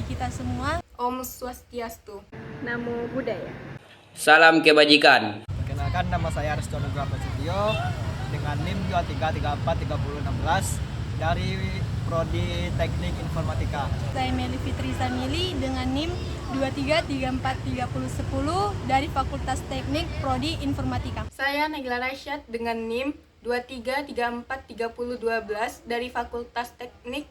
kita semua. Om Swastiastu. Namo Buddhaya. Salam kebajikan. Perkenalkan, nama saya Resto Nugraha Prasetyo dengan NIM 23343016 dari Prodi Teknik Informatika. Saya Meli Fitri Samili dengan NIM 23343010 dari Fakultas Teknik Prodi Informatika. Saya Nagila Rasyad dengan NIM 23343012 dari Fakultas Teknik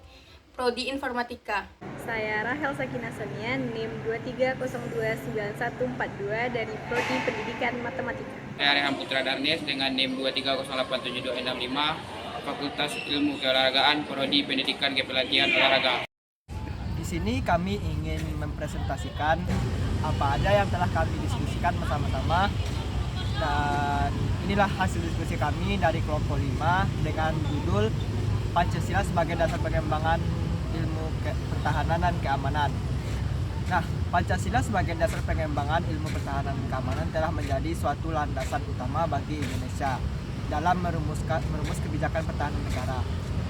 Prodi Informatika. Saya Rahel Sakina Sonia, NIM 23029142 dari Prodi Pendidikan Matematika. Saya Rehan Putra Darnes dengan NIM 23087265 Fakultas Ilmu Keolahragaan Prodi Pendidikan Kepelatihan Olahraga. Di sini kami ingin mempresentasikan apa aja yang telah kami diskusikan bersama-sama, dan inilah hasil diskusi kami dari kelompok 5 dengan judul Pancasila sebagai dasar pengembangan ilmu pertahanan dan keamanan. Nah, Pancasila sebagai dasar pengembangan ilmu pertahanan dan keamanan telah menjadi suatu landasan utama bagi Indonesia dalam merumus kebijakan pertahanan negara.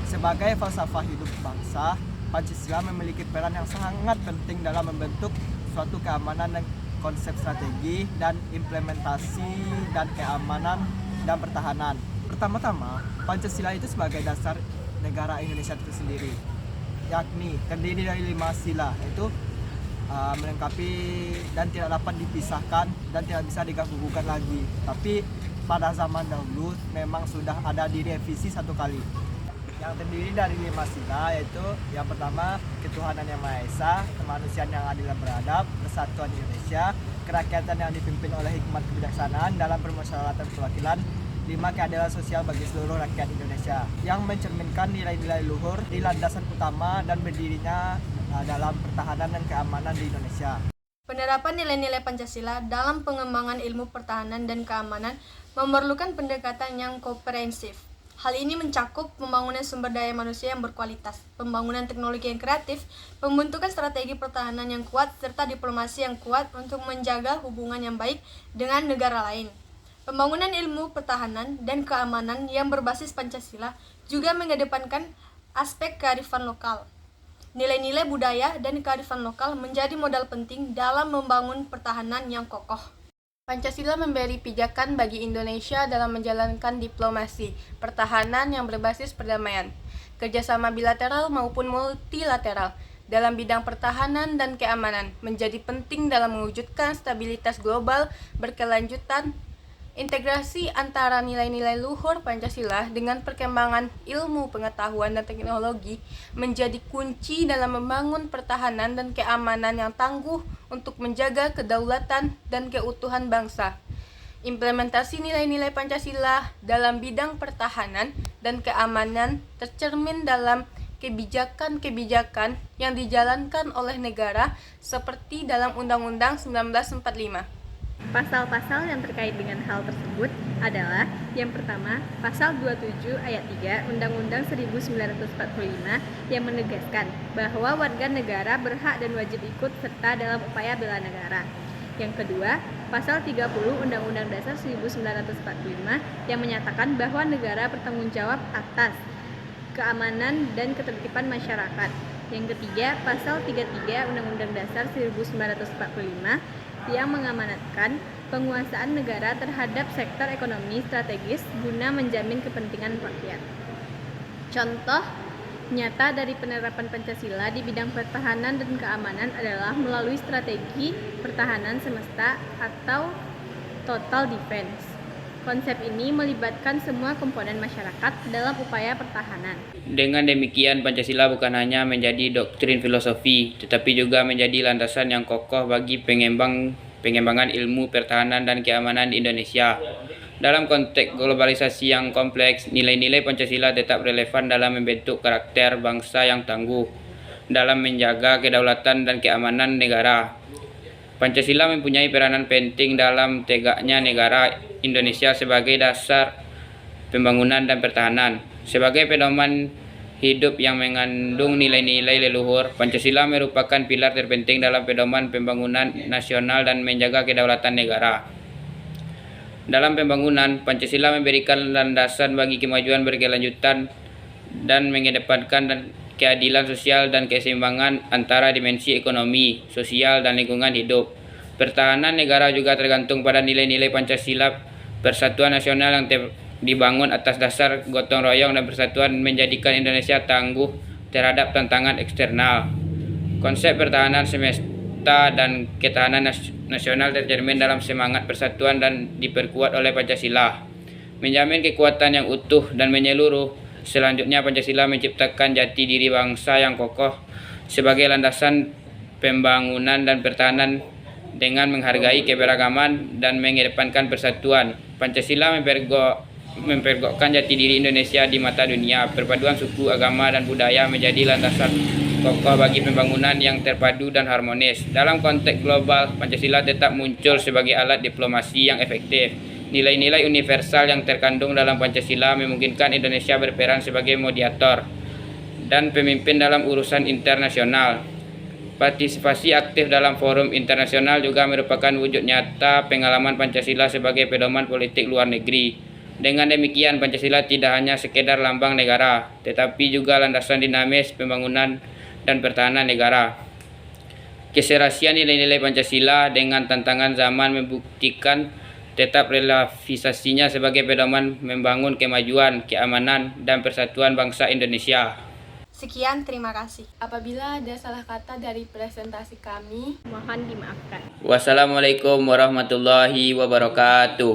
Sebagai falsafah hidup bangsa, Pancasila memiliki peran yang sangat penting dalam membentuk suatu keamanan dan konsep strategi dan implementasi dan keamanan dan pertahanan. Pertama-tama, Pancasila itu sebagai dasar negara Indonesia itu sendiri, yakni terdiri dari 5 sila, yaitu melengkapi dan tidak dapat dipisahkan dan tidak bisa diganggu-gugat lagi. Tapi pada zaman dahulu memang sudah ada direvisi 1 kali, yang terdiri dari 5 sila, yaitu yang pertama ketuhanan yang Maha Esa, kemanusiaan yang adil dan beradab, persatuan Indonesia, kerakyatan yang dipimpin oleh hikmat kebijaksanaan dalam permusyawaratan perwakilan, 5 keadilan sosial bagi seluruh rakyat Indonesia, yang mencerminkan nilai-nilai luhur di landasan utama dan berdirinya dalam pertahanan dan keamanan di Indonesia. Penerapan nilai-nilai Pancasila dalam pengembangan ilmu pertahanan dan keamanan memerlukan pendekatan yang komprehensif. Hal ini mencakup pembangunan sumber daya manusia yang berkualitas, pembangunan teknologi yang kreatif, pembentukan strategi pertahanan yang kuat, serta diplomasi yang kuat untuk menjaga hubungan yang baik dengan negara lain. Pembangunan ilmu pertahanan dan keamanan yang berbasis Pancasila juga mengedepankan aspek kearifan lokal. Nilai-nilai budaya dan kearifan lokal menjadi modal penting dalam membangun pertahanan yang kokoh. Pancasila memberi pijakan bagi Indonesia dalam menjalankan diplomasi pertahanan yang berbasis perdamaian, kerjasama bilateral maupun multilateral dalam bidang pertahanan dan keamanan menjadi penting dalam mewujudkan stabilitas global berkelanjutan. Integrasi antara nilai-nilai luhur Pancasila dengan perkembangan ilmu pengetahuan dan teknologi menjadi kunci dalam membangun pertahanan dan keamanan yang tangguh untuk menjaga kedaulatan dan keutuhan bangsa. Implementasi nilai-nilai Pancasila dalam bidang pertahanan dan keamanan tercermin dalam kebijakan-kebijakan yang dijalankan oleh negara seperti dalam Undang-Undang 1945. Pasal-pasal yang terkait dengan hal tersebut adalah yang pertama, Pasal 27 ayat 3 Undang-Undang 1945 yang menegaskan bahwa warga negara berhak dan wajib ikut serta dalam upaya bela negara. Yang kedua, Pasal 30 Undang-Undang Dasar 1945 yang menyatakan bahwa negara bertanggung jawab atas keamanan dan ketertiban masyarakat. Yang ketiga, Pasal 33 Undang-Undang Dasar 1945 yang mengamanatkan penguasaan negara terhadap sektor ekonomi strategis guna menjamin kepentingan rakyat. Contoh nyata dari penerapan Pancasila di bidang pertahanan dan keamanan adalah melalui strategi pertahanan semesta atau total defense. Konsep ini melibatkan semua komponen masyarakat dalam upaya pertahanan. Dengan demikian, Pancasila bukan hanya menjadi doktrin filosofi, tetapi juga menjadi landasan yang kokoh bagi pengembangan ilmu pertahanan dan keamanan di Indonesia. Dalam konteks globalisasi yang kompleks, nilai-nilai Pancasila tetap relevan dalam membentuk karakter bangsa yang tangguh, dalam menjaga kedaulatan dan keamanan negara. Pancasila mempunyai peranan penting dalam tegaknya negara Indonesia sebagai dasar pembangunan dan pertahanan. Sebagai pedoman hidup yang mengandung nilai-nilai leluhur, Pancasila merupakan pilar terpenting dalam pedoman pembangunan nasional dan menjaga kedaulatan negara. Dalam pembangunan, Pancasila memberikan landasan bagi kemajuan berkelanjutan dan mengedepankan keadilan sosial dan keseimbangan antara dimensi ekonomi, sosial, dan lingkungan hidup. Pertahanan negara juga tergantung pada nilai-nilai Pancasila, persatuan nasional yang dibangun atas dasar gotong royong dan persatuan menjadikan Indonesia tangguh terhadap tantangan eksternal. Konsep pertahanan semesta dan ketahanan nasional tercermin dalam semangat persatuan dan diperkuat oleh Pancasila. Menjamin kekuatan yang utuh dan menyeluruh. Selanjutnya, Pancasila menciptakan jati diri bangsa yang kokoh sebagai landasan pembangunan dan pertahanan dengan menghargai keberagaman dan mengedepankan persatuan. Pancasila memperkokohkan jati diri Indonesia di mata dunia. Perpaduan suku, agama, dan budaya menjadi landasan kokoh bagi pembangunan yang terpadu dan harmonis. Dalam konteks global, Pancasila tetap muncul sebagai alat diplomasi yang efektif. Nilai-nilai universal yang terkandung dalam Pancasila memungkinkan Indonesia berperan sebagai mediator dan pemimpin dalam urusan internasional. Partisipasi aktif dalam forum internasional juga merupakan wujud nyata pengalaman Pancasila sebagai pedoman politik luar negeri. Dengan demikian, Pancasila tidak hanya sekedar lambang negara, tetapi juga landasan dinamis pembangunan dan pertahanan negara. Keserasian nilai-nilai Pancasila dengan tantangan zaman membuktikan tetap relevansinya sebagai pedoman membangun kemajuan, keamanan, dan persatuan bangsa Indonesia. Sekian, terima kasih. Apabila ada salah kata dari presentasi kami, Mohon dimaafkan. Wassalamualaikum warahmatullahi wabarakatuh.